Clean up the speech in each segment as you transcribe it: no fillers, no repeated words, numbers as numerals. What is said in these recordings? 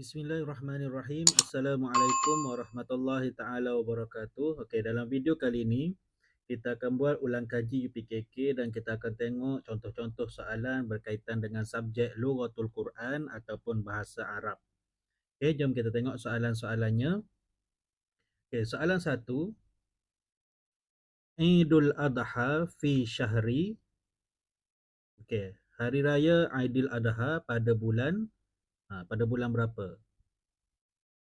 Bismillahirrahmanirrahim. Assalamualaikum warahmatullahi taala wabarakatuh. Okey, dalam video kali ini kita akan buat ulang kaji UPKK dan kita akan tengok contoh-contoh soalan berkaitan dengan subjek Lughatul Quran ataupun bahasa Arab. Okey, jom kita tengok soalan-soalannya. Okey, soalan 1. Idul Adha fi syahri. Okey, hari raya Aidil Adha pada bulan berapa?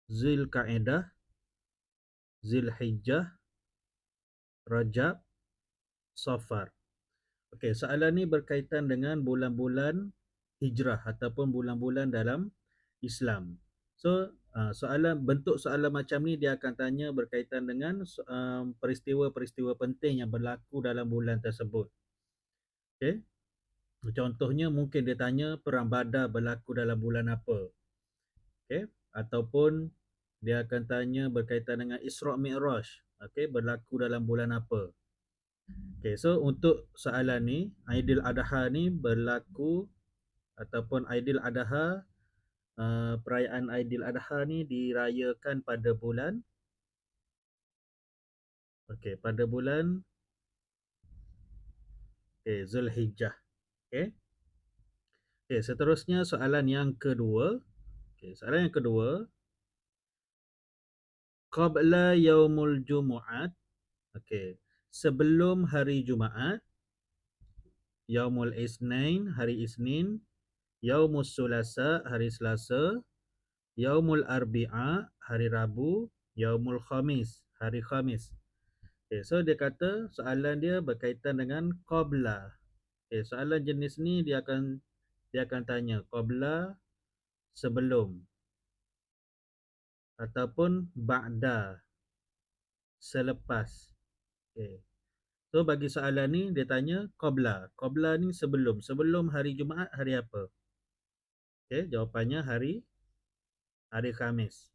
Zulkaidah, Zulhijjah, Rajab, Safar. Okey, soalan ni berkaitan dengan bulan-bulan hijrah ataupun bulan-bulan dalam Islam. So, bentuk soalan macam ni dia akan tanya berkaitan dengan peristiwa-peristiwa penting yang berlaku dalam bulan tersebut. Okey. Contohnya mungkin dia tanya perang Badar berlaku dalam bulan apa. Okey, ataupun dia akan tanya berkaitan dengan Isra' Mi'raj, okey, berlaku dalam bulan apa. Okay, so untuk soalan ni, Aidil Adha ni berlaku ataupun Aidil Adha, perayaan Aidil Adha ni dirayakan pada bulan, pada bulan Zulhijjah. Okay. Okay, seterusnya soalan yang kedua. Okay, soalan yang kedua. Qabla yaumul Jumu'at. Okay, sebelum hari Jumaat. Yaumul Isnin, hari Isnin. Yaumus Sulasa, hari Selasa. Yaumul Arbi'a, hari Rabu. Yaumul Khamis, hari Khamis. Okay, so dia kata soalan dia berkaitan dengan qabla. Okay, soalan jenis ni dia akan tanya qabla, sebelum, ataupun ba'da, selepas. Okay. So bagi soalan ni dia tanya qabla. Qabla ni sebelum. Sebelum hari Jumaat hari apa? Okay, jawapannya hari Khamis.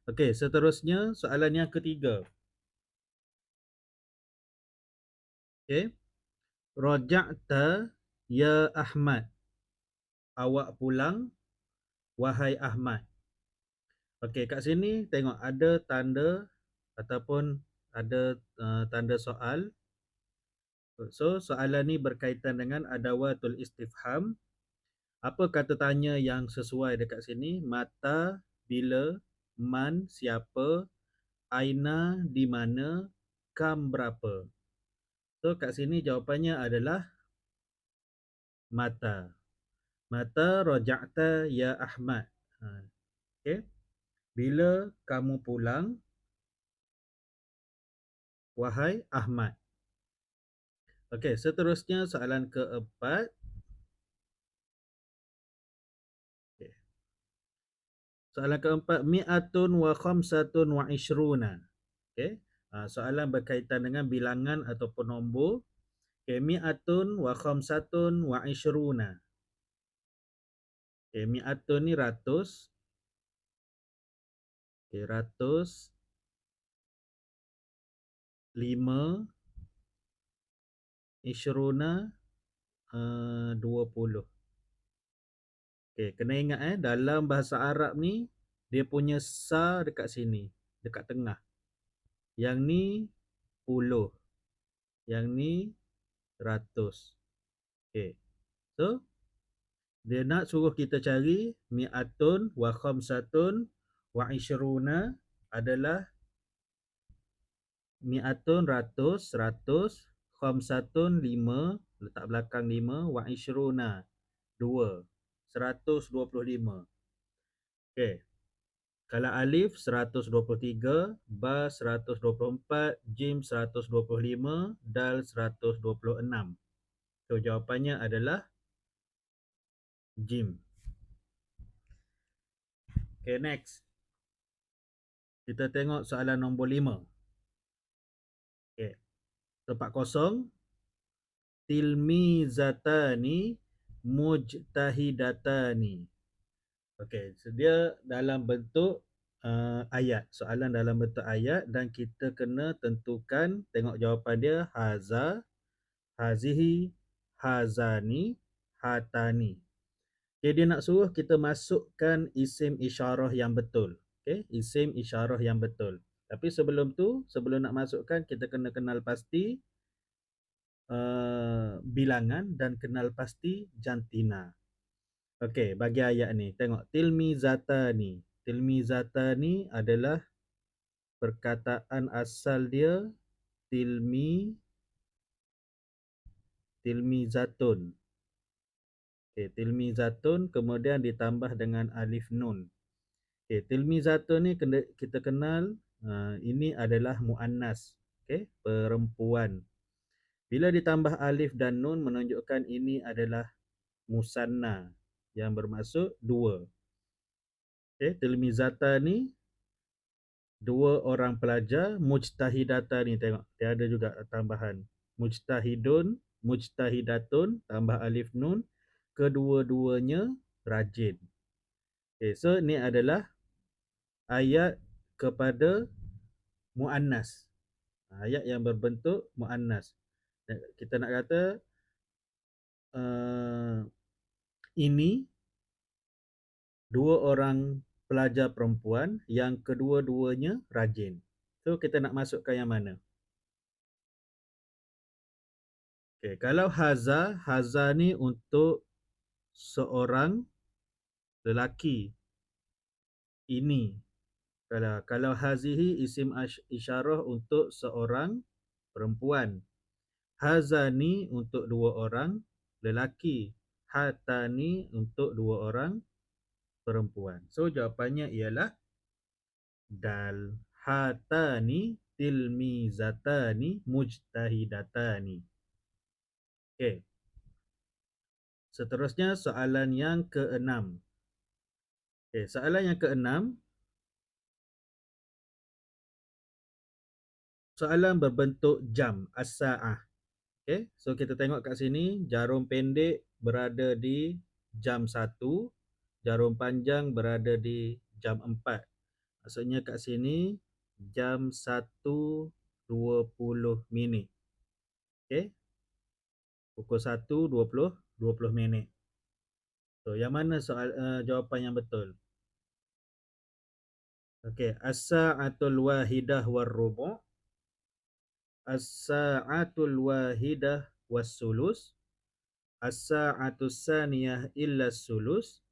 Okey, seterusnya soalan yang ketiga. Okey. Raja'ta ya Ahmad. Awak pulang wahai Ahmad. Okey, kat sini tengok ada tanda ataupun ada tanda soal. So, soalan ni berkaitan dengan adawatul istifham. Apa kata tanya yang sesuai dekat sini? Mata, bila, man, siapa, aina, di mana, kam, berapa. So kat sini jawapannya adalah mata. Mata raja'ta ya Ahmad. Okey. Bila kamu pulang wahai Ahmad. Okey, seterusnya soalan keempat. Okay. Soalan keempat, mi'atun wa khamsatun wa ishruna. Okey. Soalan berkaitan dengan bilangan ataupun nombor. Okey, mi'atun wa khamsatun wa ishruna. Okey, mi'atun ni ratus. Okey, ratus. 5. Ishruna, 20. Okey, kena ingat dalam bahasa Arab ni dia punya sa dekat sini, dekat tengah. Yang ni puluh. Yang ni ratus. Okey. So dia nak suruh kita cari mi'atun wa khamsatun wa ishruna adalah mi'atun ratus, khamsatun 5, letak belakang 5, wa ishruna 2, 125. Okey. Kalau alif 123, ba 124, jim 125, dal 126. So jawapannya adalah jim. Okay, next. Kita tengok soalan nombor 5. Okay. Tempat kosong. Tilmizatani mujtahidatani. Okey, sedia dalam bentuk ayat. Soalan dalam bentuk ayat dan kita kena tentukan, tengok jawapan dia, haza, hazihi, hazani, hatani. Okay, dia nak suruh kita masukkan isim isyarah yang betul. Okay, isim isyarah yang betul. Tapi sebelum tu, sebelum nak masukkan, kita kena kenal pasti bilangan dan kenal pasti jantina. Okey, bagi ayat ni, tengok tilmizatani. Tilmizatani adalah perkataan asal dia tilmizatun. Okey, tilmizatun kemudian ditambah dengan alif nun. Okey, tilmizatun ni kita kenal ini adalah muannas. Okey, perempuan. Bila ditambah alif dan nun menunjukkan ini adalah musanna yang bermaksud dua. Okey, tilmizata ni dua orang pelajar, mujtahidata ni tengok dia ada juga tambahan. Mujtahidun, mujtahidatun tambah alif nun, kedua-duanya rajin. Okey, so ni adalah ayat kepada muannas. Ayat yang berbentuk muannas. Kita nak kata ini dua orang pelajar perempuan yang kedua-duanya rajin. So kita nak masukkan yang mana? Okay, kalau haza ni untuk seorang lelaki. Ini. Kalau hazihi isim isyarah untuk seorang perempuan. Haza ni untuk dua orang lelaki. Hatani untuk dua orang perempuan. So jawapannya ialah dal. Hatani tilmizatani mujtahidatani. Okey. Seterusnya soalan yang keenam. Okey, soalan yang keenam. Soalan berbentuk jam, as-sa'ah. Okey, so kita tengok kat sini jarum pendek berada di jam 1, jarum panjang berada di jam 4. Maksudnya kat sini jam 1.20 minit. Okey. Pukul 1.20 minit. So yang mana jawapan yang betul? Okey, as-sa'atul wahidah war-rubu', as-sa'atul wahidah was-sulus, as-sa'atus saniyah illa sulus,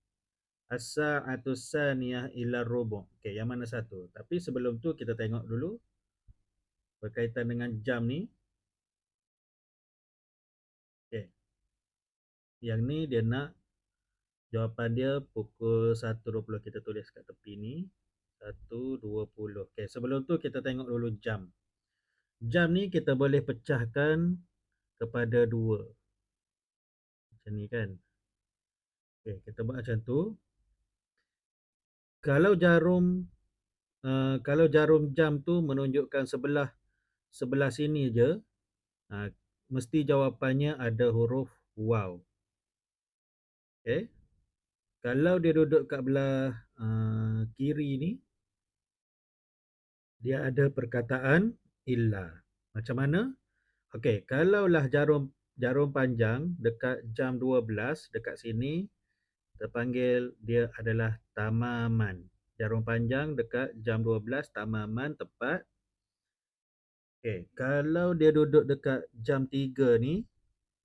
as-sa'atus saniyah illa rubu'. Okey, yang mana satu? Tapi sebelum tu kita tengok dulu berkaitan dengan jam ni. Okey. Yang ni dia nak jawapan dia pukul 1.20. Kita tulis kat tepi ni 1.20. Okey, sebelum tu kita tengok dulu jam. Jam ni kita boleh pecahkan kepada dua. Macam ni kan. Okey, kita buat macam tu. Kalau jarum jam tu menunjukkan sebelah sini je, mesti jawapannya ada huruf waw. Okey. Kalau dia duduk kat belah kiri ni, dia ada perkataan illa. Macam mana? Okey, kalaulah jarum panjang dekat jam 12 dekat sini, kita panggil dia adalah tamaman. Jarum panjang dekat jam 12 tamaman tepat. Okey, kalau dia duduk dekat jam 3 ni,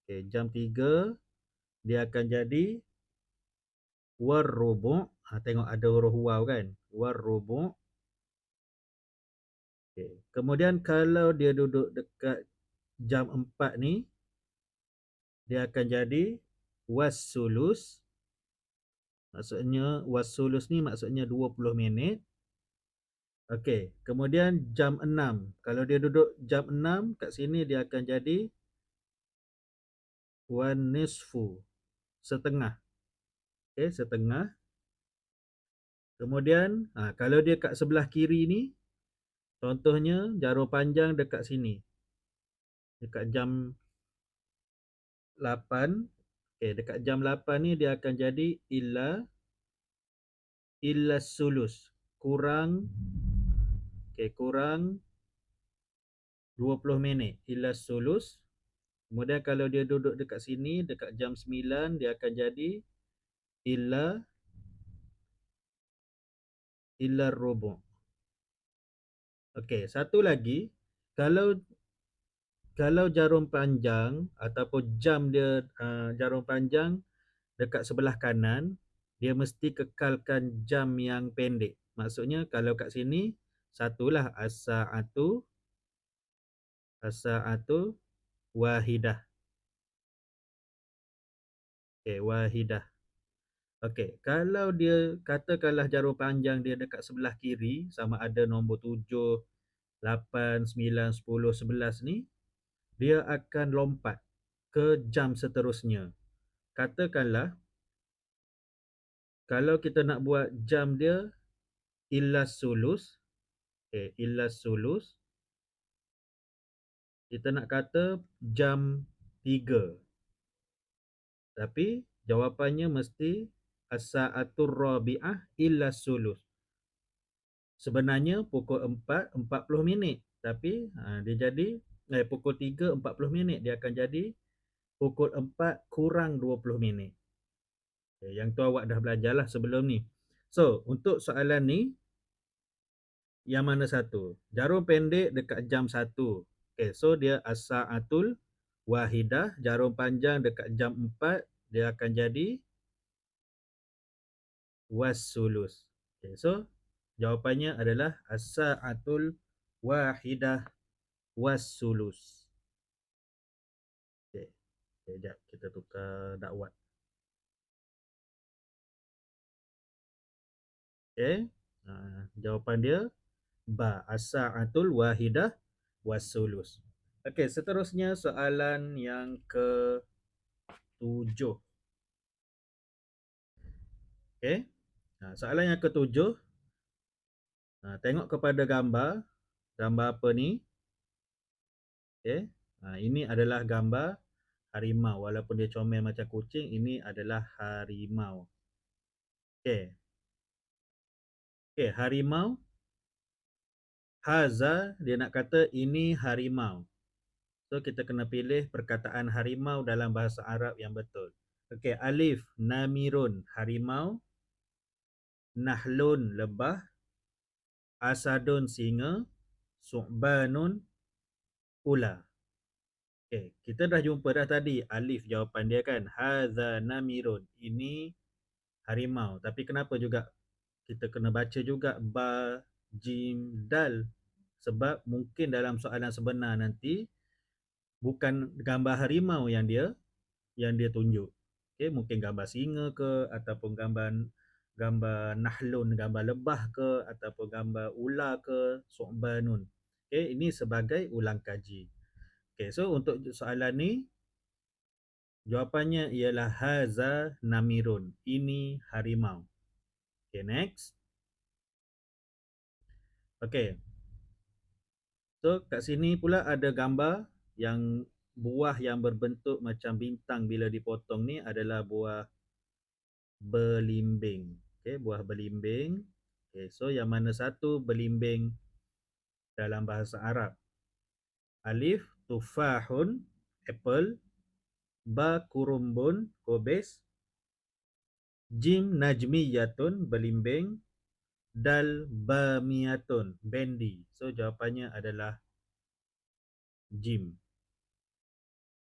okey, jam 3 dia akan jadi war-rubu'. Tengok ada huruf waw kan? War-rubu'. Okay. Kemudian kalau dia duduk dekat jam 4 ni, dia akan jadi was-sulus. Maksudnya was-sulus ni maksudnya 20 minit. Okey, kemudian jam 6. Kalau dia duduk jam 6 kat sini dia akan jadi wan nisfu, setengah. Okey, setengah. Kemudian kalau dia kat sebelah kiri ni, contohnya jarum panjang dekat sini. Dekat jam 8. Okey, dekat jam 8 ni dia akan jadi illa sulus. Kurang 20 minit. Illa sulus. Kemudian kalau dia duduk dekat sini dekat jam 9 dia akan jadi illa illa rubu'. Okey, satu lagi, kalau kalau jarum panjang ataupun jam dia jarum panjang dekat sebelah kanan, dia mesti kekalkan jam yang pendek. Maksudnya kalau kat sini satulah as-sa'atu wahidah. Okey, wahidah. Okey, kalau dia katakanlah jarum panjang dia dekat sebelah kiri sama ada nombor 7, 8, 9, 10, 11 ni, dia akan lompat ke jam seterusnya. Katakanlah kalau kita nak buat jam dia illas sulus, illas sulus, kita nak kata jam 3. Tapi jawapannya mesti as-sa'atur rabi'ah illas sulus. Sebenarnya pukul 4, 40 minit. Tapi dia jadi pukul 3, 40 minit. Dia akan jadi pukul 4 kurang 20 minit. Yang tu awak dah belajar lah sebelum ni. So, untuk soalan ni, yang mana satu? Jarum pendek dekat jam 1. Okay, so dia as-sa'atul wahidah. Jarum panjang dekat jam 4. Dia akan jadi was-sulus. Okay, so jawapannya adalah as-sa'atul wahidah was-sulus. Okay, sekejap kita tukar dakwat. Okay, jawapan dia ba, as-sa'atul wahidah was-sulus. Okay, seterusnya soalan yang ke-7. Okay, soalan yang ke-7. Tengok kepada gambar. Gambar apa ni? Okay, ini adalah gambar harimau. Walaupun dia comel macam kucing, ini adalah harimau. Okay, harimau. Haza, dia nak kata ini harimau. So kita kena pilih perkataan harimau dalam bahasa Arab yang betul. Okey, alif namirun harimau, nahlun lebah, asadun singa, su'banun ular. Okey, kita dah jumpa dah tadi alif jawapan dia kan. Hadza namirun. Ini harimau. Tapi kenapa juga kita kena baca juga ba, jim, dal? Sebab mungkin dalam soalan sebenar nanti bukan gambar harimau yang dia tunjuk. Okey, mungkin gambar singa ke ataupun gambar nahlun, gambar lebah ke ataupun gambar ular ke, su'banun. Okey, ini sebagai ulang kaji. Okey, so untuk soalan ni jawapannya ialah haza namirun. Ini harimau. Okey, next. Okey. So kat sini pula ada gambar yang buah yang berbentuk macam bintang bila dipotong ni adalah buah belimbing. Okey, buah belimbing. Okey, so yang mana satu belimbing dalam bahasa Arab? Alif tufahun, apple. Ba kurumbun, kobis. Jim najmiyatun, belimbing. Dal bamiyatun, bendi. So jawapannya adalah jim.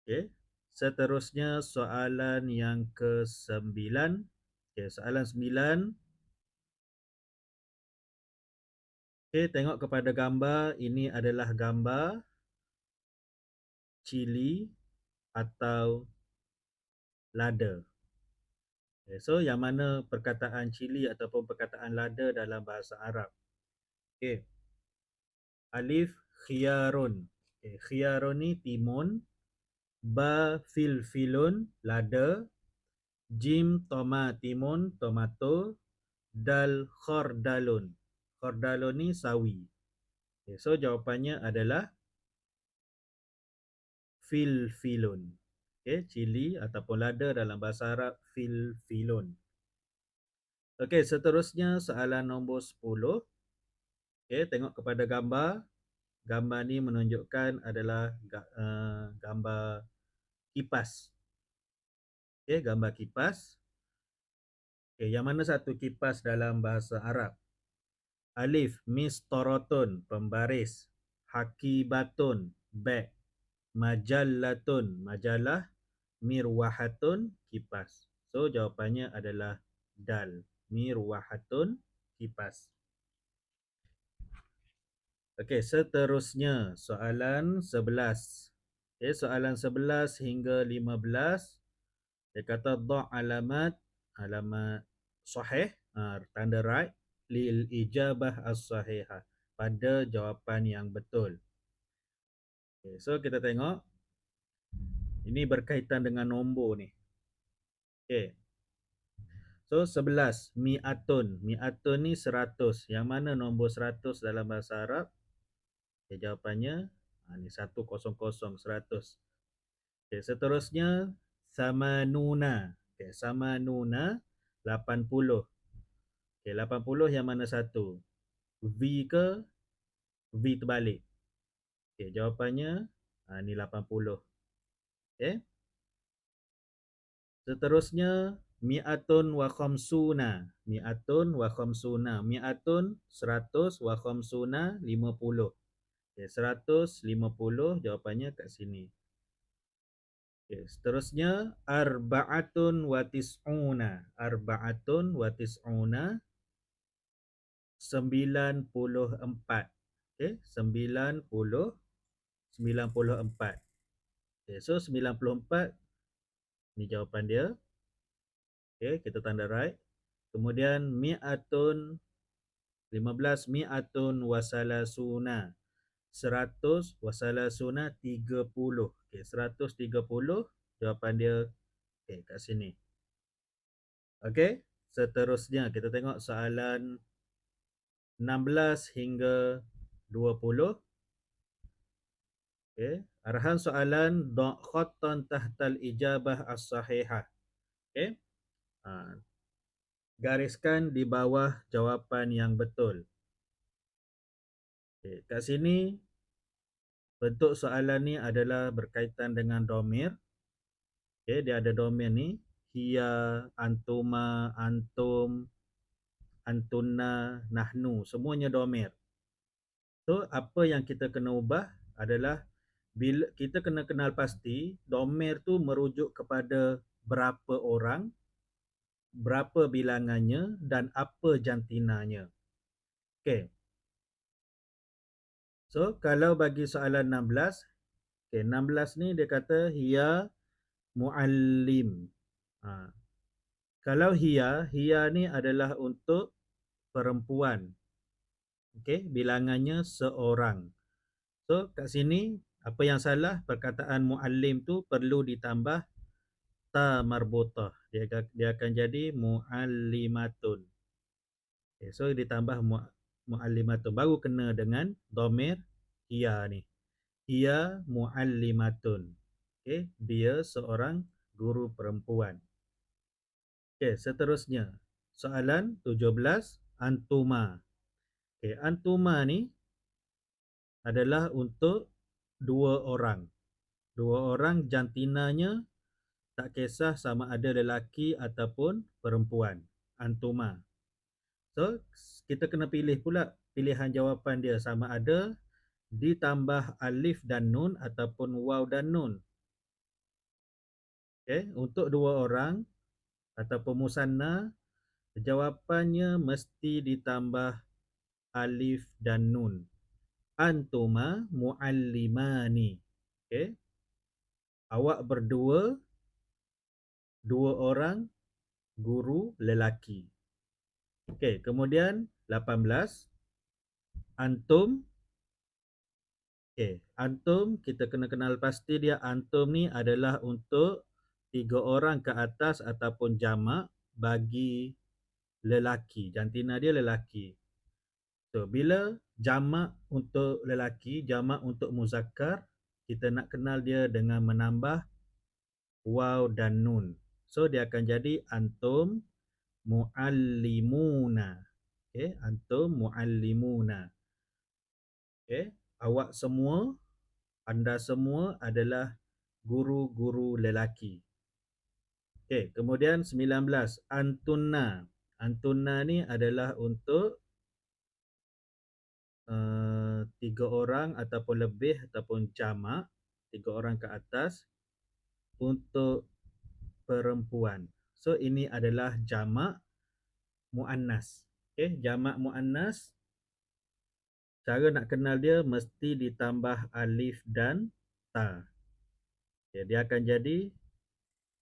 Okey. Seterusnya soalan yang ke-9. Okey, soalan 9. Okey, tengok kepada gambar. Ini adalah gambar cili atau lada. Okay, so yang mana perkataan cili ataupun perkataan lada dalam bahasa Arab? Okay. Alif khiyarun. Okay, khiyarun ni timun. Ba filfilun, lada. Jim tomatimun, tomato. Dal khordalun. Khordalun ni sawi. Okay, so jawapannya adalah filfilun. Okay, cili ataupun lada dalam bahasa Arab filfilun. Okey, seterusnya soalan nombor 10. Okey, tengok kepada gambar. Gambar ni menunjukkan adalah gambar kipas. Okey, gambar kipas. Okay, yang mana satu kipas dalam bahasa Arab? Alif, mistorotun, pembaris. Hakibatun, beg. Majallatun, majalah. Mirwahatun, kipas. So jawapannya adalah dal. Mirwahatun, kipas. Okey, seterusnya soalan 11. Okey, soalan 11 hingga 15. Dia kata dha' alamat sahih, tanda right lil ijabah as-sahihah, pada jawapan yang betul. Okay, so kita tengok ini berkaitan dengan nombor ni. Okay. So 11 mi'atun. Mi'atun ni 100. Yang mana nombor 100 dalam bahasa Arab? Okay, jawapannya ni 100, 100. Okay, seterusnya samanuna. Okay, samanuna 80. Okay, 80 yang mana satu? V ke V terbalik? Okay, jawapannya ni 80. Okay. Seterusnya mi'atun wa khamsuna. Mi'atun wa khamsuna. Mi'atun 100 wa khamsuna 50. Okay, 150 jawapannya kat sini. Okay, seterusnya arba'atun wa tis'una. Arba'atun wa tis'una 94. Okay, 94. Okay, so 94 ni jawapan dia. Okay, kita tanda right. Kemudian mi'atun 15, mi'atun wasalasuna 100 wasalasuna 30. Okay, 130 jawapan dia. Okay, kat sini. Okay, seterusnya kita tengok soalan 16 hingga 20. Okay, arahan soalan dha' khattan tahtal ijabah as-sahihah. Okay, gariskan di bawah jawapan yang betul. Okay, kat sini bentuk soalan ni adalah berkaitan dengan domir. Okay, dia ada domir ni. Hiya, antuma, antum, antunna, nahnu. Semuanya domir. So, apa yang kita kena ubah adalah bila kita kena kenal pasti domir tu merujuk kepada berapa orang, berapa bilangannya dan apa jantinanya. Okay. So, kalau bagi soalan 16, okay, 16 ni dia kata hiya muallim. Kalau hiya ni adalah untuk perempuan. Okay, bilangannya seorang. So, kat sini apa yang salah? Perkataan muallim tu perlu ditambah ta marbutah. Dia akan jadi muallimatun. Okay, so ditambah muallimatun baru kena dengan domir hiya ni. Hiya muallimatun. Okay, dia seorang guru perempuan. Okay, seterusnya soalan 17 antuma. Okay, antuma ni adalah untuk dua orang. Dua orang jantinanya tak kisah sama ada lelaki ataupun perempuan. Antuma. So, kita kena pilih pula pilihan jawapan dia sama ada ditambah alif dan nun ataupun waw dan nun. Okay, untuk dua orang ataupun musanna, jawapannya mesti ditambah alif dan nun. Antuma muallimani. Okay. Awak berdua, dua orang guru lelaki. Okay, kemudian 18. Antum. Okay, antum kita kena kenal pasti dia antum ni adalah untuk 3 orang ke atas ataupun jamak bagi lelaki. Jantina dia lelaki. So, bila jamak untuk lelaki, jamak untuk muzakkar, kita nak kenal dia dengan menambah waw dan nun. So, dia akan jadi antum muallimuna. Okay, antum muallimuna. Okay, awak semua, anda semua adalah guru-guru lelaki. Okay, kemudian 19. Antunna. Antuna ni adalah untuk 3 orang ataupun lebih ataupun jamak, 3 orang ke atas untuk perempuan. So ini adalah jamak muannas. Okey, jamak muannas, cara nak kenal dia mesti ditambah alif dan ta. Okay, dia akan jadi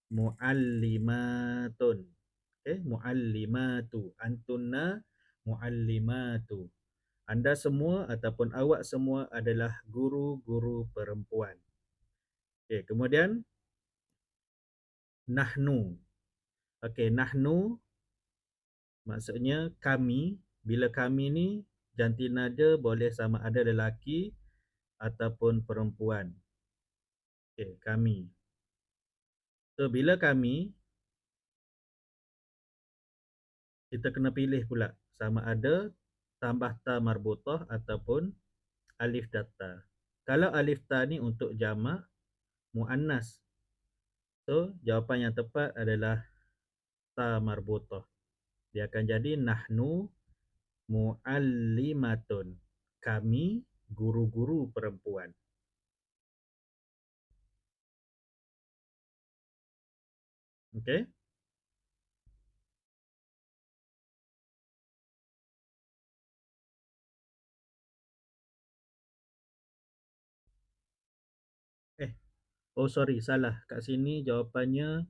muallimatun. Okey, muallimatu. Antunna muallimatu. Anda semua ataupun awak semua adalah guru-guru perempuan. Okey, kemudian nahnu. Okey, nahnu maksudnya kami. Bila kami ni jantina dia boleh sama ada lelaki ataupun perempuan. Okey, kami. So bila kami, kita kena pilih pula sama ada tambah ta marbutah ataupun alif dan ta. Kalau alif ta ni untuk jamak muannas. So jawapan yang tepat adalah ta marbutah. Dia akan jadi nahnu muallimatun. Kami guru-guru perempuan. Okey? Oh sorry, salah. Kat sini jawapannya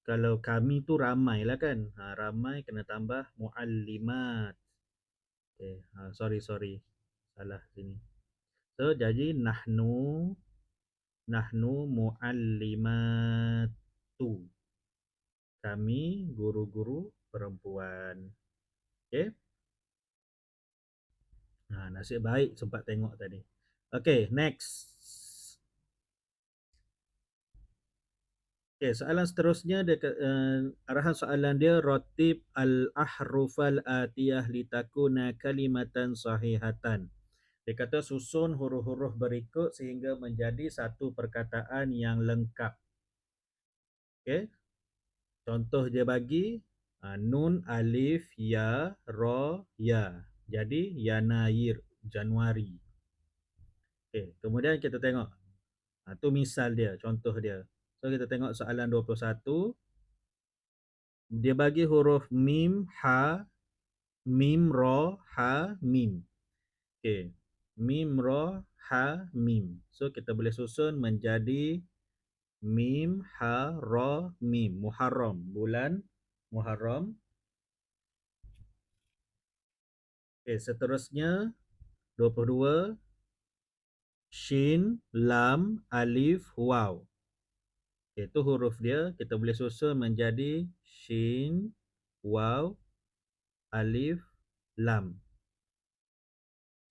kalau kami tu ramai lah kan. Ramai kena tambah muallimat. Okay. Sorry. Salah sini. So jadi nahnu muallimatu. Kami guru-guru perempuan. Okay. Nasib baik sempat tengok tadi. Okay, next. Okay, soalan seterusnya dia, arahan soalan dia ratib al-ahrufal atiyah litakuna kalimatan sahihatan. Dia kata susun huruf-huruf berikut sehingga menjadi satu perkataan yang lengkap. Okay. Contoh dia bagi nun, alif, ya, ra, ya. Jadi Yanayir, Januari. Okay. Kemudian kita tengok. Tu misal dia, contoh dia. So kita tengok soalan 21. Dia bagi huruf mim, ha, mim, ra, ha, mim. Okay. Mim, ra, ha, mim. So kita boleh susun menjadi mim, ha, ra, mim. Muharram, bulan Muharram. Okay, seterusnya 22. Shin, lam, alif, waw. Okay, itu huruf dia. Kita boleh susun menjadi shin, waw, alif, lam.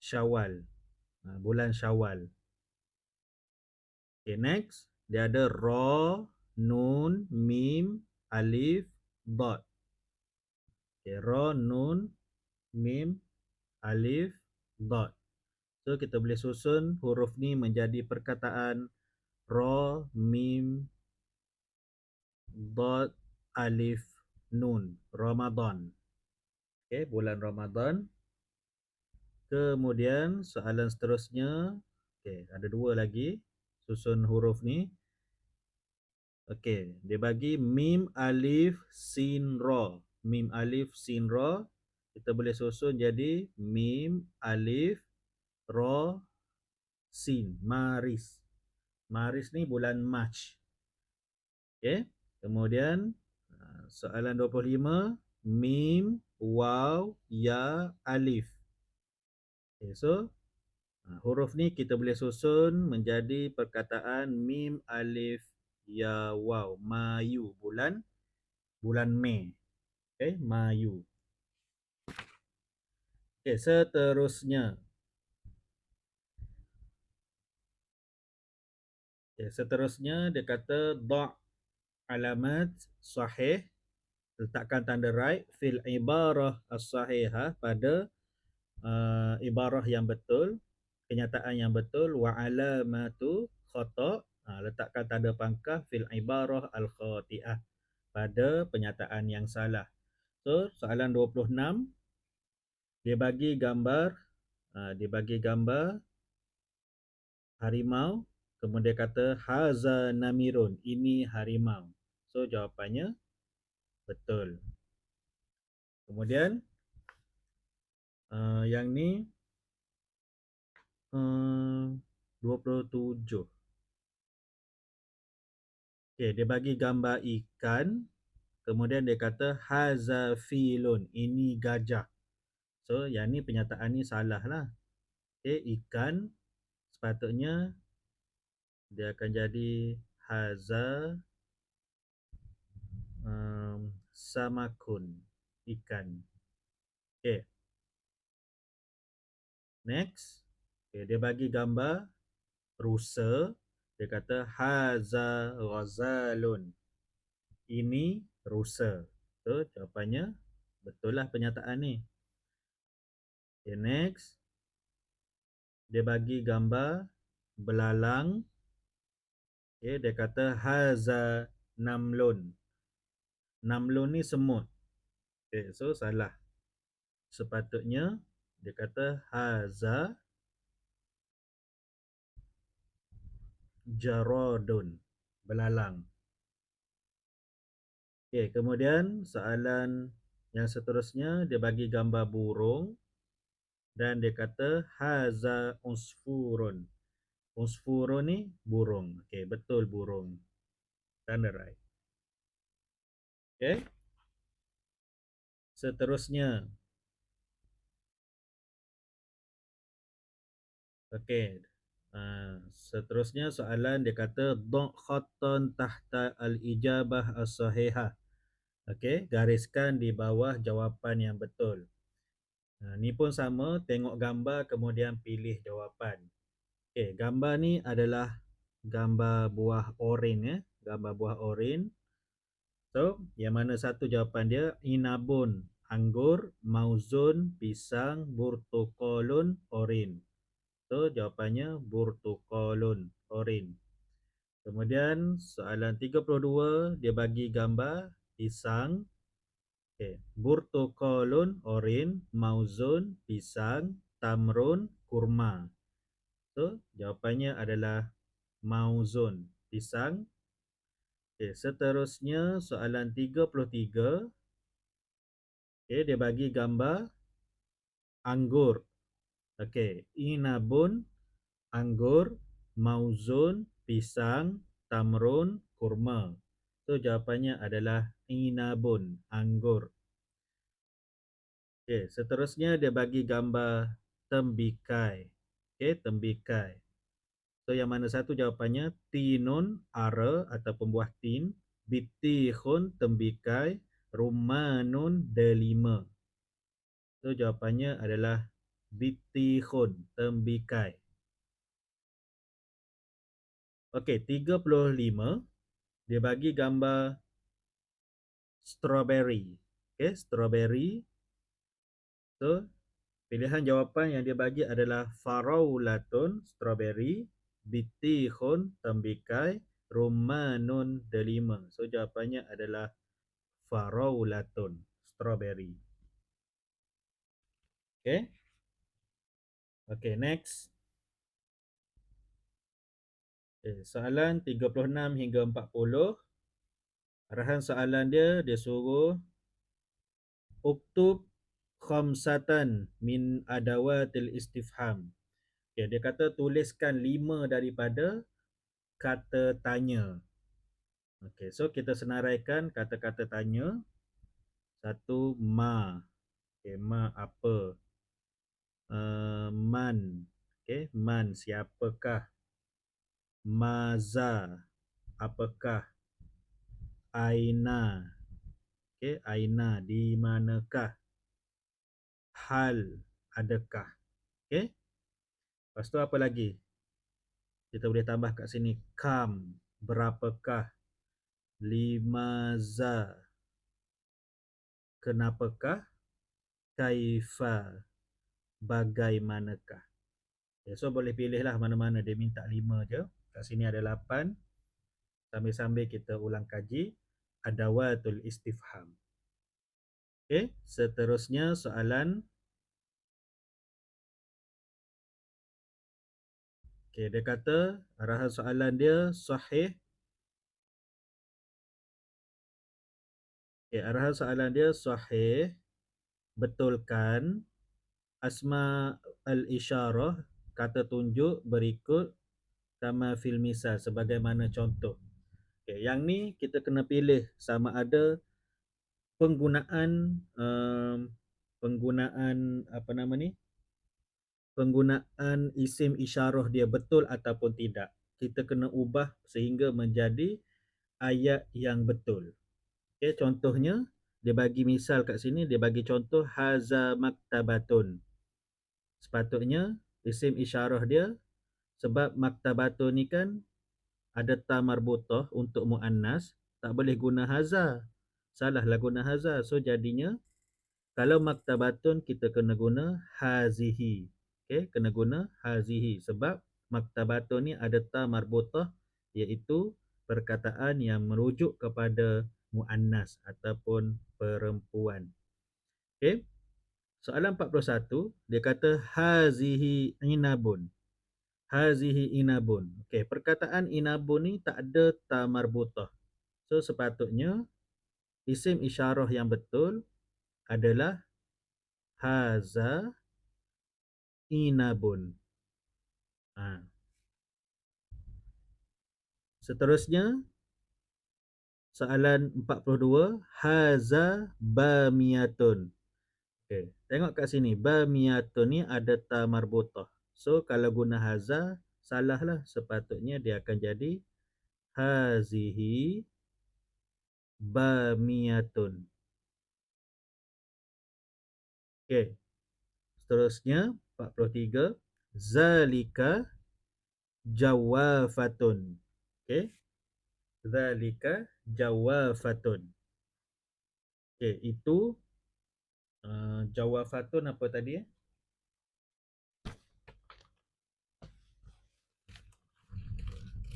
Syawal, bulan Syawal. Okay, next. Dia ada ra, nun, mim, alif, dot. Okay, ra, nun, mim, alif, dot. So kita boleh susun huruf ni menjadi perkataan ra, mim, dot, alif, nun. Ramadan. Okay, bulan Ramadan. Kemudian soalan seterusnya. Okay, ada 2 lagi susun huruf ni. Okey, dia bagi mim, alif, sin, ra. Mim, alif, sin, ra. Kita boleh susun jadi mim, alif, ra, sin. Maris. Maris ni bulan Mac. Okey. Kemudian soalan 25. Mim, waw, ya, alif. Okay, so huruf ni kita boleh susun menjadi perkataan mim, alif, ya, waw. Mayu, bulan Mei. Okay, Mayu. Okay, seterusnya. Okay, seterusnya dia kata da' alamat sahih, letakkan tanda right fil ibarah as-sahihah pada ibarah yang betul, kenyataan yang betul, wa alamatu khata', letakkan tanda pangkah fil ibarah al-khati'ah pada penyataan yang salah. So, soalan 26, dia bagi gambar harimau, kemudian kata haza namirun, ini harimau. So, jawapannya betul. Kemudian yang ni 27. Okey, dia bagi gambar ikan, kemudian dia kata haza filun, ini gajah. So, yang ni pernyataan ni salah lah. Okey, ikan sepatutnya dia akan jadi haza samakun, ikan. Okey, next. Okey, dia bagi gambar rusa, dia kata haza ghazalun, ini rusa. So, jawapannya betul lah pernyataan ni. Okay, next. Dia bagi gambar belalang. Okay, dia kata haza namlun. Namlun ni semut. Okay, so salah. Sepatutnya dia kata haza jaradun, belalang. Okay, kemudian soalan yang seterusnya dia bagi gambar burung dan dia kata haza usfurun. Usfurun ni burung. Okay, betul burung. Tanda right. Okay. Seterusnya. Okay. Seterusnya soalan dia kata dha' khattan tahta al-ijabah as-sahihah. Okay, gariskan di bawah jawapan yang betul. Ni pun sama, tengok gambar kemudian pilih jawapan. Okay, gambar ni adalah gambar buah oren ya, gambar buah oren. So, yang mana satu jawapan dia inabun, anggur, mauzun, pisang, burtukolun, oren. So, jawapannya burtukolun, oren. Kemudian soalan 32 dia bagi gambar pisang. Okay. Burtukolun, oren, mauzun, pisang, tamrun, kurma. So, jawapannya adalah mauzun, pisang. Okay, seterusnya soalan 33. Okay, dia bagi gambar anggur. Okay, inabun, anggur, mauzun, pisang, tamrun, kurma. So, jawapannya adalah inabun, anggur. Okay, seterusnya dia bagi gambar tembikai. Okay, tembikai. So, yang mana satu jawapannya tinun, ara ataupun buah tin, bitihun, tembikai, rumanun, delima. So, jawapannya adalah bitihun, tembikai. Okey, 35 dia bagi gambar strawberry. Okey, strawberry. So, pilihan jawapan yang dia bagi adalah faraulatun, strawberry, bitihun, tembikai, rumanun, delima. So, jawapannya adalah faraulatun, strawberry. Okey. Okey, next. Okay, soalan 36 hingga 40. Arahan soalan dia suruh uktub khamsatan min adawatil istifham. Okay, dia kata tuliskan 5 daripada kata tanya. Okay, so kita senaraikan kata-kata tanya. Satu, ma. Okay, ma apa? Man. Okay, man siapakah? Maza apakah? Aina. Okay, aina di manakah? Hal adakah? Okay. Lepas tu apa lagi? Kita boleh tambah kat sini kam berapakah? Limaza kenapakah? Kaifa bagaimanakah? Okay, so boleh pilih lah mana-mana, dia minta 5 je. Kat sini ada 8. Sambil-sambil kita ulang kaji adawatul istifham. Okey, seterusnya soalan. Okey, dia kata arahan soalan dia sahih. Okey, arahan soalan dia sahih, betulkan asma al-isyarah, kata tunjuk berikut kama fil misal, sebagaimana contoh. Okey, yang ni kita kena pilih sama ada penggunaan penggunaan apa nama ni? Penggunaan isim isyarah dia betul ataupun tidak. Kita kena ubah sehingga menjadi ayat yang betul. Okey, contohnya dia bagi misal kat sini, dia bagi contoh haza maktabatun. Sepatutnya isim isyarah dia, sebab maktabatun ni kan ada ta marbutah untuk muannas, tak boleh guna haza. Salahlah guna haza. So jadinya kalau maktabatun kita kena guna hazihi. Okey, kena guna hazihi sebab maktabatun ni ada ta marbutah, iaitu perkataan yang merujuk kepada muannas ataupun perempuan. Okey. Soalan 41, dia kata hazihi inabun. Hazihi inabun. Okey, perkataan inabun ni tak ada ta marbutah. So sepatutnya isim isyarah yang betul adalah haza inabun. Ha. Seterusnya soalan 42, haza bamiyatun. Okey, tengok kat sini, bamiyatun ni ada ta marbutah. So kalau guna haza salahlah, sepatutnya dia akan jadi hazihi bamiyatun. Okey, seterusnya 43, zalika jawafatun. Okey, zalika jawafatun. Okey, itu jawafatun apa tadi eh?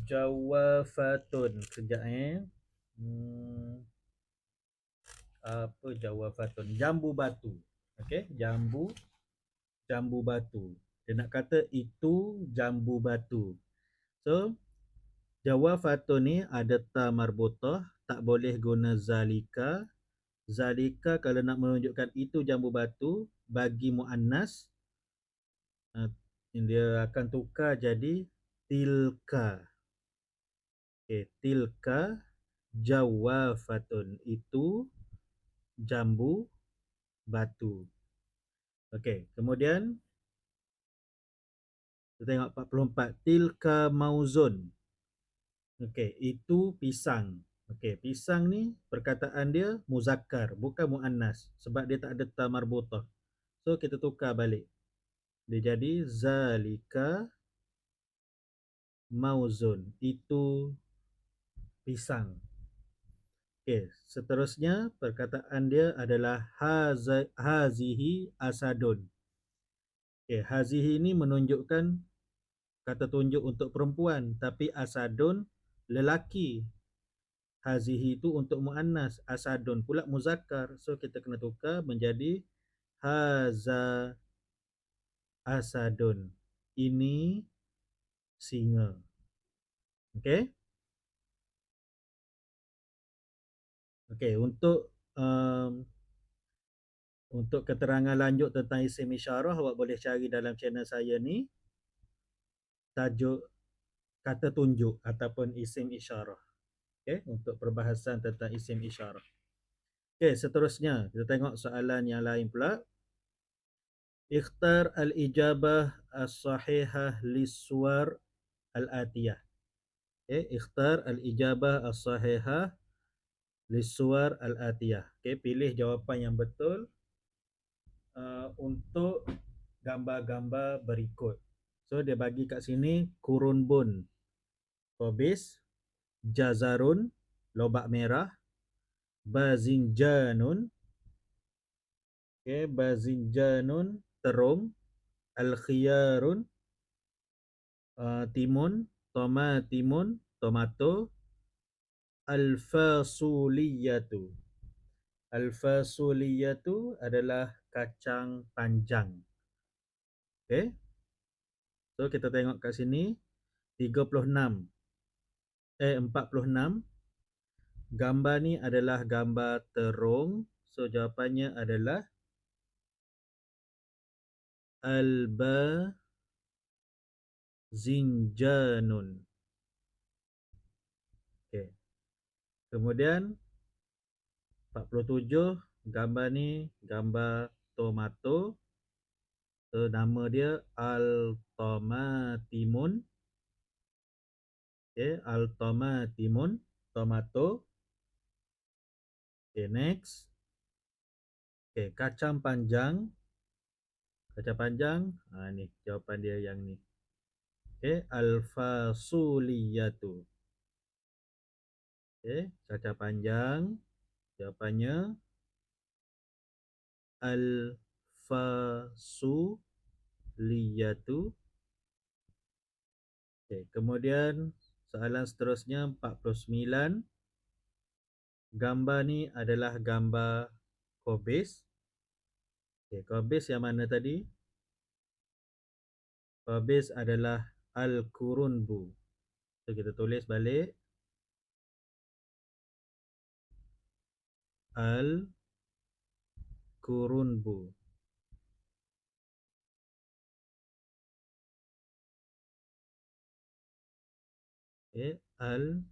Jawafatun. Kejap apa jawafatun? Jambu batu. Okey, jambu batu. Dia nak kata itu jambu batu. So jawafatun ni ada ta marbutah, tak boleh guna zalika. Zalika kalau nak menunjukkan itu jambu batu bagi muannas, dia akan tukar jadi tilka. Okey, tilka jawafatun, itu jambu batu. Okey, kemudian kita tengok 44, tilka mauzun. Okey, itu pisang. Okey, pisang ni perkataan dia muzakkar, bukan muannas sebab dia tak ada ta marbutah. So kita tukar balik. Dia jadi zalika mauzun, itu pisang. Okey, seterusnya perkataan dia adalah hazihi asadun. Okey, hazihi ni menunjukkan kata tunjuk untuk perempuan, tapi asadun lelaki. Hazihi itu untuk muannas, asadun pula muzakkar. So kita kena tukar menjadi haza asadun. Ini singa. Okey? Okey, untuk keterangan lanjut tentang isim isyarah, awak boleh cari dalam channel saya ni, tajuk kata tunjuk ataupun isim isyarah. Okey, untuk perbahasan tentang isim isyarah. Okey, seterusnya kita tengok soalan yang lain pula. Ikhtar al-ijabah as-sahihah lis-suwar al-atiyah. Okey, ikhtar al-ijabah as-sahihah lis-suwar al-atiyah. Okey, pilih jawapan yang betul untuk gambar-gambar berikut. So dia bagi kat sini kurun bun, kobis, jazarun, lobak merah, bazinjanun, okay, bazinjanun, terung, al-khiyarun, timun, timun, tomato, al-fasuliyatu. Al-fasuliyatu adalah kacang panjang. Okey. So kita tengok kat sini 36 46. Gambar ni adalah gambar terung. So jawapannya adalah al-bazinjanun. Okey. Kemudian 47, gambar ni gambar tomato. So nama dia al-tomatimun. Okey, al-tomatimun, tomato. Okey, next. Okey, kacang panjang. Kacang panjang, ni jawapan dia yang ni. Okey, al-fasuliyatu. Okey, kacang panjang. Jawapannya al-fasuliyatu. Okey, kemudian soalan seterusnya 49. Gambar ni adalah gambar kobis. Okey, kobis yang mana tadi? Kobis adalah al-kurunbu. So kita tulis balik al-kurunbu. Okey, al-kurunbu.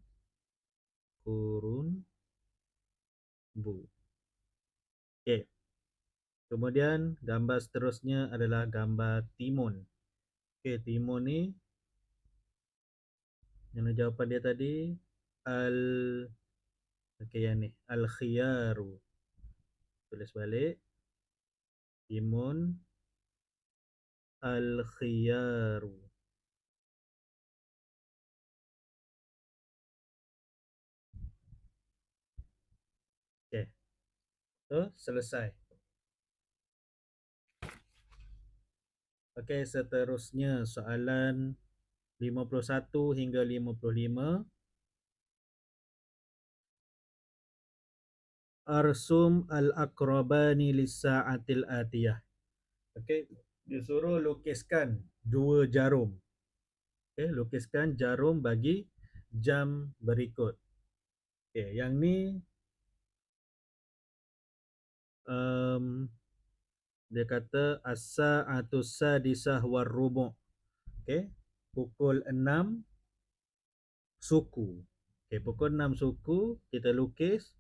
Okey. Kemudian gambar seterusnya adalah gambar timun. Okey, timun ni yang jawapan dia tadi al okey yang ni al-khiyaru. Tulis balik. Timun al-khiyaru. Okey. So selesai. Okey, seterusnya soalan 51 hingga 55. Arsum al-aqrabani lis-sa'atil atiyah. Okey, disuruh lukiskan dua jarum. Okey, lukiskan jarum bagi jam berikut. Okey, yang ni dia kata as-sa'atus sadisah war rubu'. Okey, pukul 6 suku. Okey, pukul 6 suku kita lukis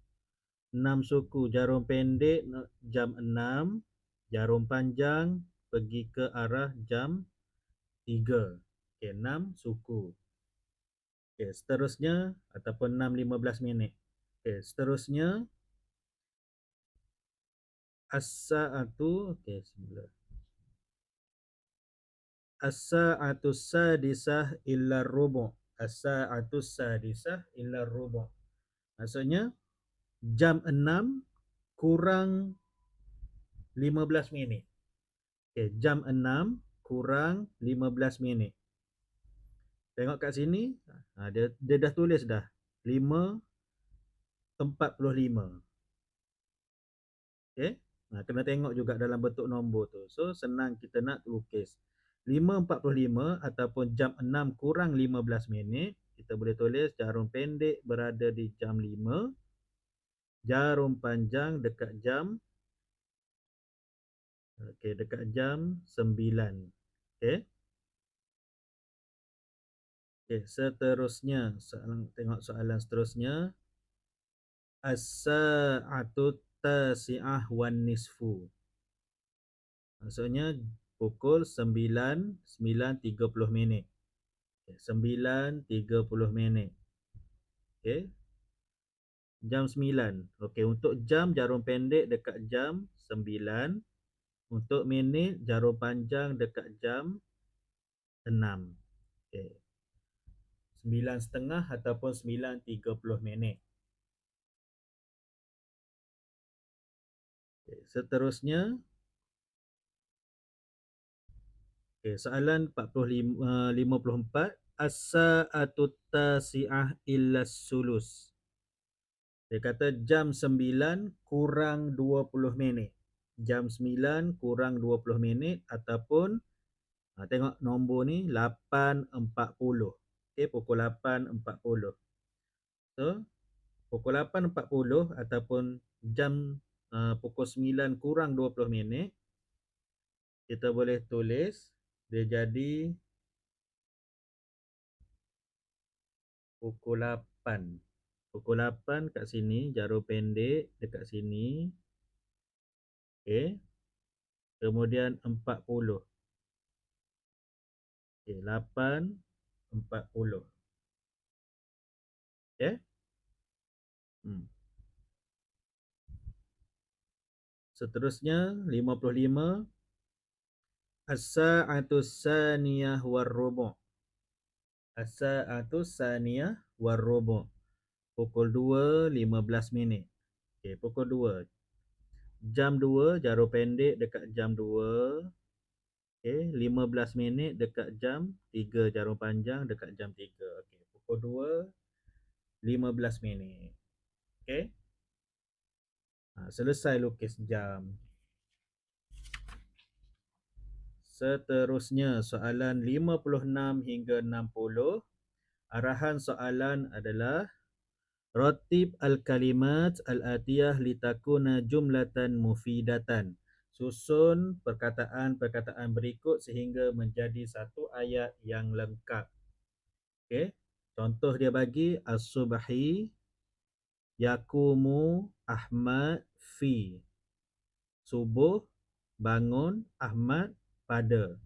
6 suku jarum pendek jam 6, jarum panjang pergi ke arah jam 3. Okey, 6 suku. Okey, seterusnya ataupun 6:15 minit. Okey, seterusnya as-sa'atu okey semula. As-sa'atus sadisah illa rubu'. As-sa'atus sadisah illa rubu'. Maksudnya jam 6 kurang 15 minit. Okey, jam 6 kurang 15 minit. Tengok kat sini, dia dah tulis dah 5:45. Okey. Kena tengok juga dalam bentuk nombor tu. So senang kita nak lukis. 5:45 ataupun jam 6 kurang 15 minit, kita boleh tulis jarum pendek berada di jam 5, jarum panjang dekat jam dekat jam 9. Okey. Okey, seterusnya tengok soalan seterusnya. As-sa'atu tasi'ah wan nisfu. Maksudnya pukul 9:30 minit. 9:30 minit. Okey. Jam 9. Okey, untuk jam jarum pendek dekat jam 9. Untuk minit jarum panjang dekat jam 6. Okey. 9:30 ataupun 9:30 minit. Okay, seterusnya soalan 54. As-sa'atu tasi'ah illa sulus. Dia kata jam 9 kurang 20 minit. Jam 9 kurang 20 minit ataupun tengok nombor ni 8.40. Okey, pukul 8.40. So, pukul 8.40 ataupun jam pukul 9 kurang 20 minit, kita boleh tulis dia jadi pukul 8. Pukul 8 kat sini, jarum pendek dekat sini. Okey. Kemudian 40. Okey, 8.40. Okey. Seterusnya 55. As-sa'atu saniyah war-rubu'. As-sa'atu saniyah war-rubu'. Pukul 2.15 minit. Okey, pukul 2. Jam 2, jarum pendek dekat jam 2. Okey, 15 minit dekat jam 3, jarum panjang dekat jam 3. Okey, pukul 2, 15 minit. Okey. Selesai lukis jam. Seterusnya soalan 56 hingga 60. Arahan soalan adalah Ratib al-kalimat al-atiyah litakuna jumlatan mufidatan. Susun perkataan-perkataan berikut sehingga menjadi satu ayat yang lengkap. Okey. Contoh dia bagi as-subhi yakumu Ahmad fi. Subuh bangun Ahmad pada.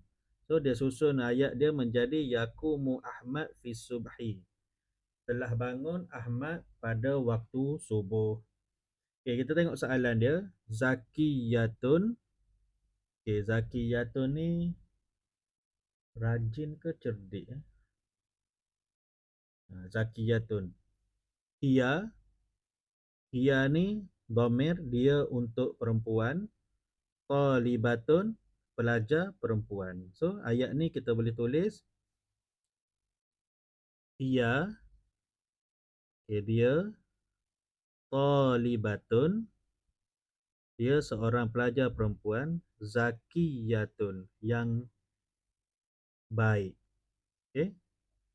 So dia susun ayat dia menjadi yakumu Ahmad fi subhi. Telah bangun Ahmad pada waktu subuh. Okey, kita tengok soalan dia. Zakiyatun. Okey, Zakiyatun ni rajin ke cerdik? Zakiyatun. Ia ni dhamir dia untuk perempuan. Talibatun, pelajar perempuan. So ayat ni kita boleh tulis ia, dia talibatun, dia seorang pelajar perempuan, zakiyatun, yang baik. Okey,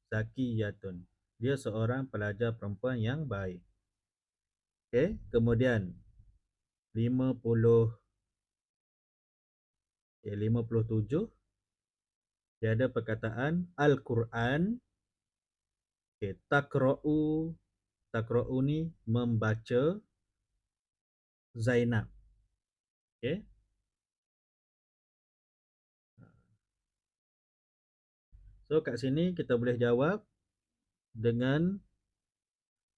zakiyatun, dia seorang pelajar perempuan yang baik. Okey, kemudian 57 dia ada perkataan Al-Quran. Okey, takra'u ni membaca Zainab. Okey. So kat sini kita boleh jawab dengan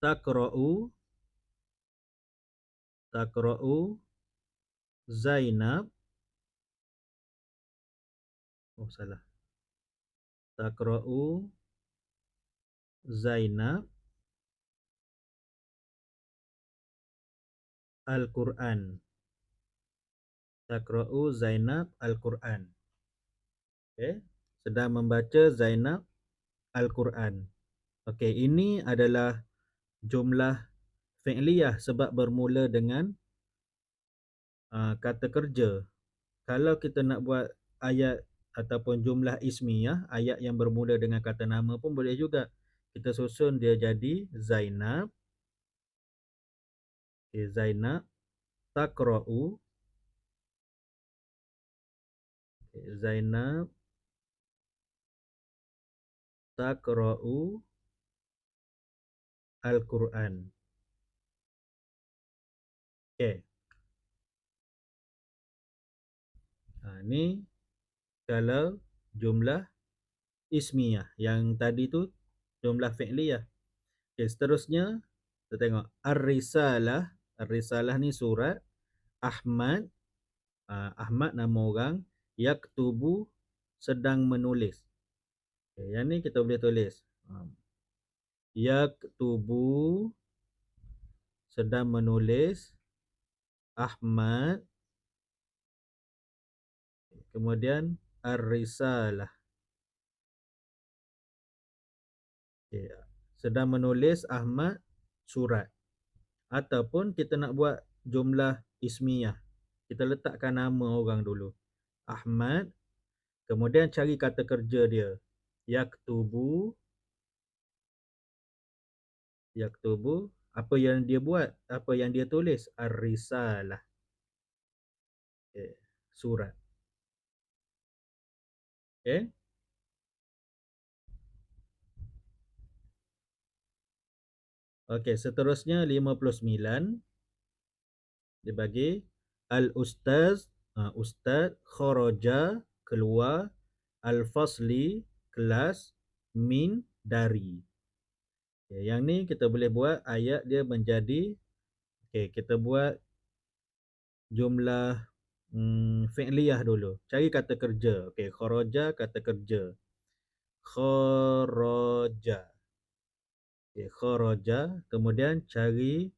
takra'u Zainab. Oh, salah. Takra'u Zainab Al-Quran. Takra'u Zainab Al-Quran. Okey, sedang membaca Zainab Al-Quran. Okey, ini adalah jumlah fi'liyah sebab bermula dengan kata kerja. Kalau kita nak buat ayat ataupun jumlah ismiyah, ayat yang bermula dengan kata nama pun boleh juga. Kita susun dia jadi Zainab. Okay, Zainab takra'u. Okay, Zainab takra'u Al-Quran. Okay. Ni kalau jumlah ismiyah. Yang tadi tu jumlah fi'liyah. Okay, seterusnya kita tengok Ar-Risalah. Ar-Risalah ni surat. Ahmad. Ahmad nama orang. Yaktubu sedang menulis. Okay, yang ni kita boleh tulis Yaktubu sedang menulis Ahmad. Kemudian Ar-Risalah. Okay. Sedang menulis Ahmad surat. Ataupun kita nak buat jumlah ismiyah. Kita letakkan nama orang dulu. Ahmad. Kemudian cari kata kerja dia. Yaktubu. Yaktubu. Apa yang dia buat? Apa yang dia tulis? Ar-risalah. Okay. Surat. Okay. Okey, seterusnya 59 dia bagi al-ustaz, ustaz kharaja keluar, al-fasli kelas, min dari. Okay, yang ni kita boleh buat ayat dia menjadi kita buat jumlah fi'liyah dulu. Cari kata kerja. Okey, kharaja kata kerja. Kharaja. Okey, kharaja, kemudian cari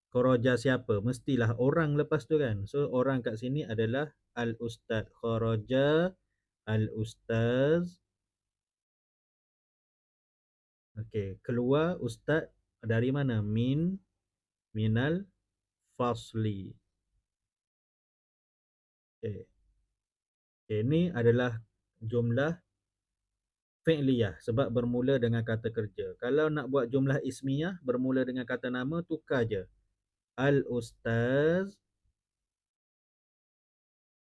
kharaja siapa? Mestilah orang lepas tu kan. So orang kat sini adalah al-ustaz. Kharaja al-ustaz. Okey, keluar ustaz dari mana? Minal fasli. Okey. Ini adalah jumlah fi'liyah sebab bermula dengan kata kerja. Kalau nak buat jumlah ismiyah bermula dengan kata nama, tukar je. Al-ustaz.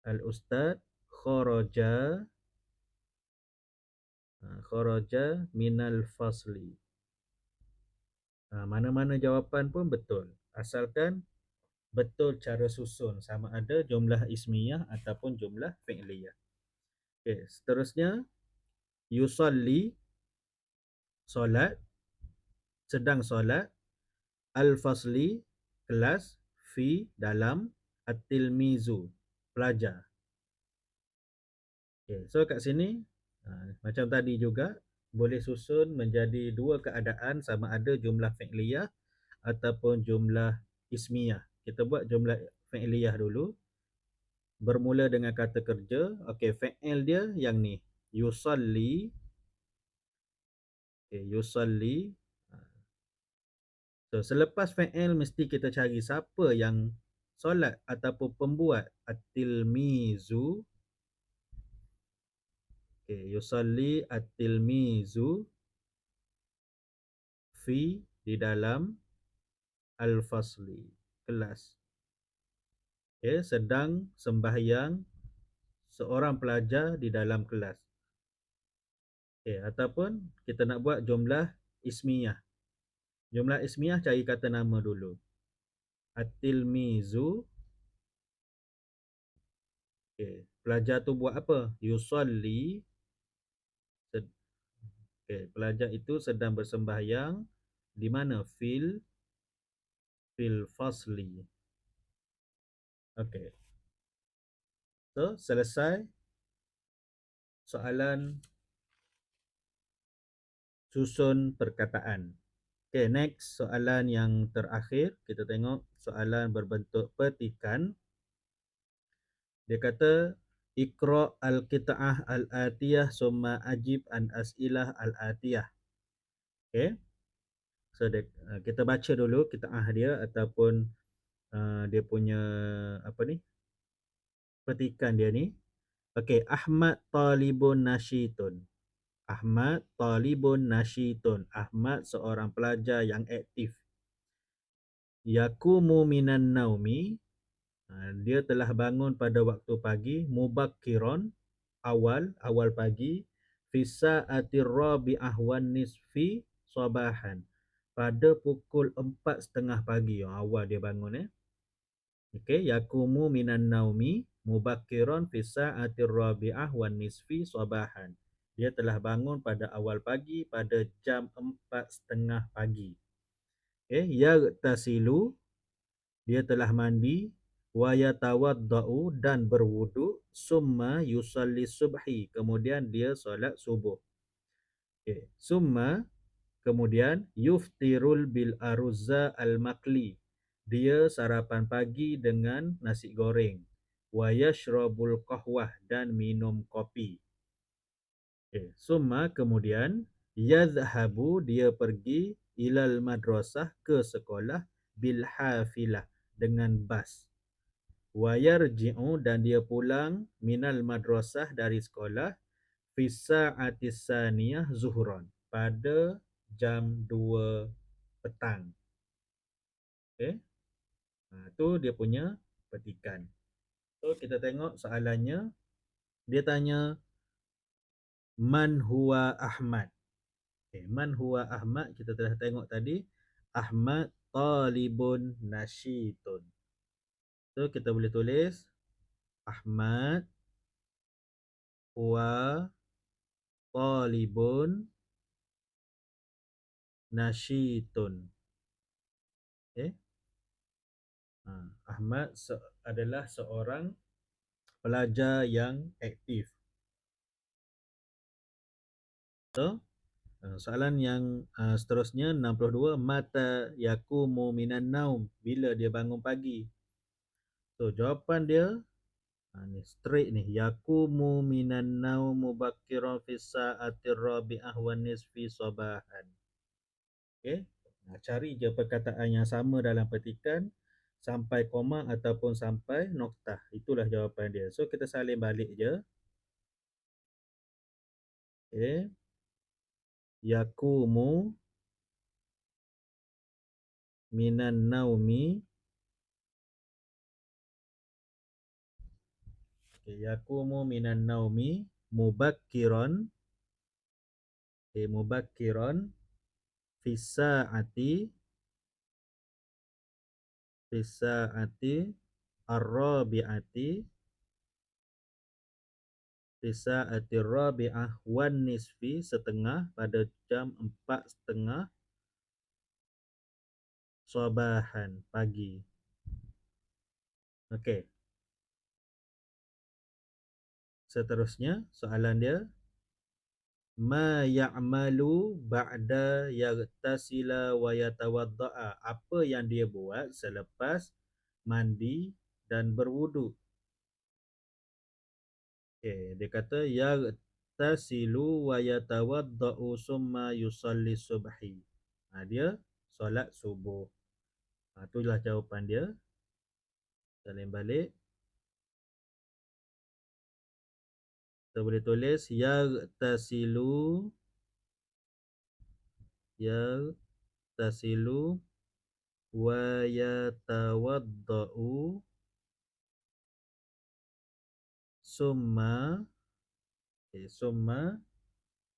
Al-ustaz kharaja. Kharaja minal fasli. Mana-mana jawapan pun betul. Asalkan betul cara susun, sama ada jumlah ismiyah ataupun jumlah fi'liyah. Okay, seterusnya yusalli, solat, sedang solat, al-fasli, kelas, fi, dalam, at-tilmizu, pelajar. Okay, so kat sini macam tadi juga boleh susun menjadi dua keadaan, sama ada jumlah fi'liyah ataupun jumlah ismiyah. Kita buat jumlah fi'liyah dulu. Bermula dengan kata kerja. Okey, fi'il dia yang ni. Yusalli. Okey, yusalli. So, selepas fi'il mesti kita cari siapa yang solat ataupun pembuat. At-tilmizu. Okey, yusalli at-tilmizu fi, di dalam, al-fasli, kelas. Okay, sedang sembahyang seorang pelajar di dalam kelas. Okay, ataupun kita nak buat jumlah ismiyah. Jumlah ismiyah cari kata nama dulu. At-tilmizu. Okay, pelajar tu buat apa? Yusalli. Okay, pelajar itu sedang bersembahyang di mana? Fil fasli. Okay. So, selesai soalan susun perkataan. Okay, next soalan yang terakhir. Kita tengok soalan berbentuk petikan. Dia kata, Iqra al-qita'ah al-atiyah summa ajib an as'ilah al-atiyah. Okay. So, kita baca dulu qita'ah dia ataupun dia punya petikan dia ni. Okay, Ahmad talibun nasyitun. Ahmad talibun nasyitun. Ahmad seorang pelajar yang aktif. Yakumu minan naumi. Dia telah bangun pada waktu pagi. Mubakkiron, awal pagi. Fisa'atir rabi'ah wan nisfi sabahan. Pada pukul 4:30 pagi. Awal dia bangun. Okay, yakumu minan naumi mubakkiron fisa'atir rabi'ah wan nisfi sabahan. Dia telah bangun pada awal pagi pada jam 4:30 pagi. Okay, yagtasilu, dia telah mandi, wa yatawaddau, dan berwudu, summa yusalli subhi, kemudian dia solat subuh. Okay, summa, kemudian yuftirul bil aruzza al makli, dia sarapan pagi dengan nasi goreng. Wa yashrabul qahwah, dan minum kopi. Okay, summa, kemudian yadhhabu, dia pergi ilal madrasah, ke sekolah, bil hafilah, dengan bas. Wa yarji'u, dan dia pulang minal madrasah, dari sekolah, fi sa'atis saniyah zuhran, pada jam 2 petang. Okey. Tu dia punya petikan. So kita tengok soalannya. Dia tanya man huwa Ahmad. Okay, man huwa Ahmad, kita telah tengok tadi. Ahmad talibun nasyitun. So kita boleh tulis Ahmad huwa talibun nasyitun. Okay. Ahmad adalah seorang pelajar yang aktif. So soalan yang seterusnya 62, mata yakumu minan naum, bila dia bangun pagi. So jawapan dia ni straight ni, yakumu minan naum mubakkiran fi sa'atir rabi'ah wan nisfi sabahan. Okey, cari je perkataan yang sama dalam petikan sampai koma ataupun sampai noktah. Itulah jawapan dia. So kita salin balik je. Okey, yakumu minan naumi. Yakumu minan naumi mubakkiran. Mubakkiran fi sa'ati ar-rabi'ati, fi sa'ati ar-rabi'ah wan nisfi, setengah, pada jam 4:30 sabahan, pagi. Okey. Seterusnya soalan dia, ma ya'malu ba'da yaghtasila wa yatawadda'a, apa yang dia buat selepas mandi dan berwuduk. Okey, dia kata yaghtasilu wa yatawadda'u summa yusalli subhi. Dia solat subuh. Itulah jawapan dia. Salin balik. Kita boleh tulis yaghtasilu wa yatawadda'u summa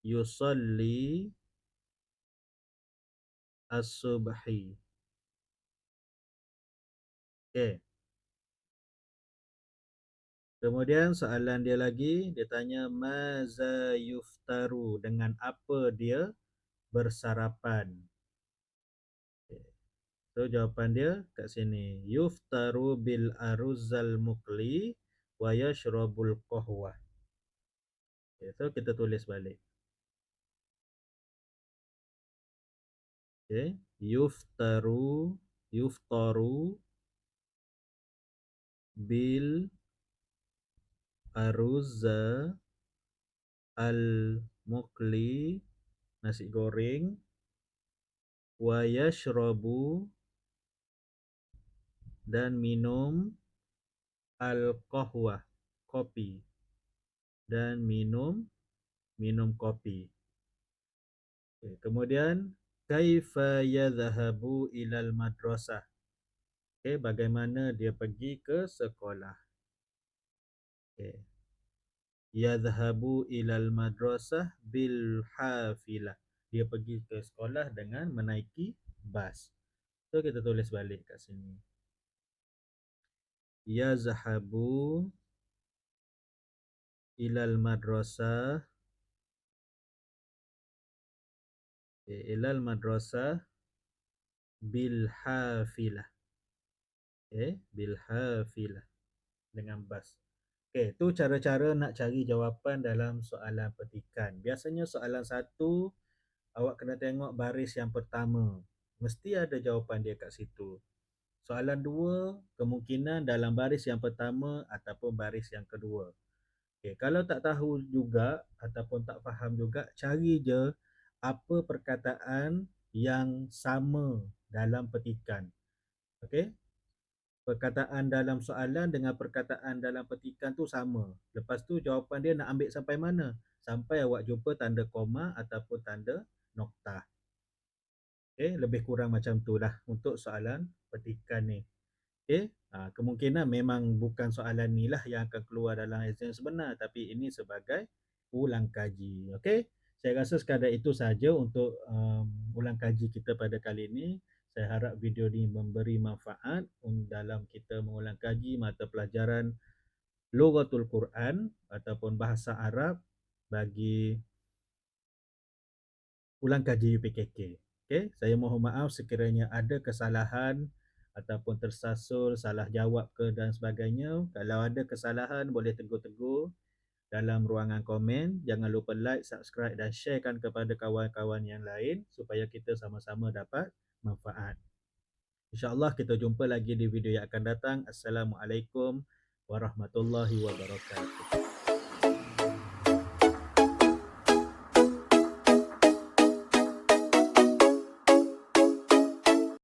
yusalli as-subhi. Okey. Kemudian soalan dia lagi, dia tanya maza yuftaru, dengan apa dia bersarapan. Okay. So jawapan dia kat sini, yuftaru bil aruzal muqli wa yashrabul qahwah. Okay, so kita tulis balik. Okay. Yuftaru bil aruzza al muqli, nasi goreng, wa yashrabu, dan minum, al qahwah, kopi, dan minum kopi. Okay. Kemudian kaifa yadhhabu ilal madrasah. Okay, bagaimana dia pergi ke sekolah. Okay. Yadhhabu ilal madrasah bil hafilah, dia pergi ke sekolah dengan menaiki bas. So kita tulis balik kat sini, yazhabu ilal madrasah, ilal madrasah bil hafilah. Bil hafilah, dengan bas. Tu cara-cara nak cari jawapan dalam soalan petikan. Biasanya soalan 1 awak kena tengok baris yang pertama, mesti ada jawapan dia kat situ. Soalan 2 kemungkinan dalam baris yang pertama ataupun baris yang kedua. Kalau tak tahu juga ataupun tak faham juga, cari je apa perkataan yang sama dalam petikan. Okey. Perkataan dalam soalan dengan perkataan dalam petikan tu sama. Lepas tu jawapan dia nak ambil sampai mana? Sampai awak jumpa tanda koma ataupun tanda noktah. Okey, lebih kurang macam tu lah untuk soalan petikan ni. Okey, kemungkinan memang bukan soalan ni lah yang akan keluar dalam exam sebenar, tapi ini sebagai ulang kaji. Okey, saya rasa sekadar itu saja untuk ulang kaji kita pada kali ini. Saya harap video ni memberi manfaat dalam kita mengulang kaji mata pelajaran Lughatul Quran ataupun bahasa Arab bagi ulang kaji UPKK. Okey, saya mohon maaf sekiranya ada kesalahan ataupun tersasul, salah jawab ke dan sebagainya. Kalau ada kesalahan boleh tegur-tegur dalam ruangan komen. Jangan lupa like, subscribe dan sharekan kepada kawan-kawan yang lain supaya kita sama-sama dapat manfaat. InsyaAllah kita jumpa lagi di video yang akan datang. Assalamualaikum warahmatullahi wabarakatuh.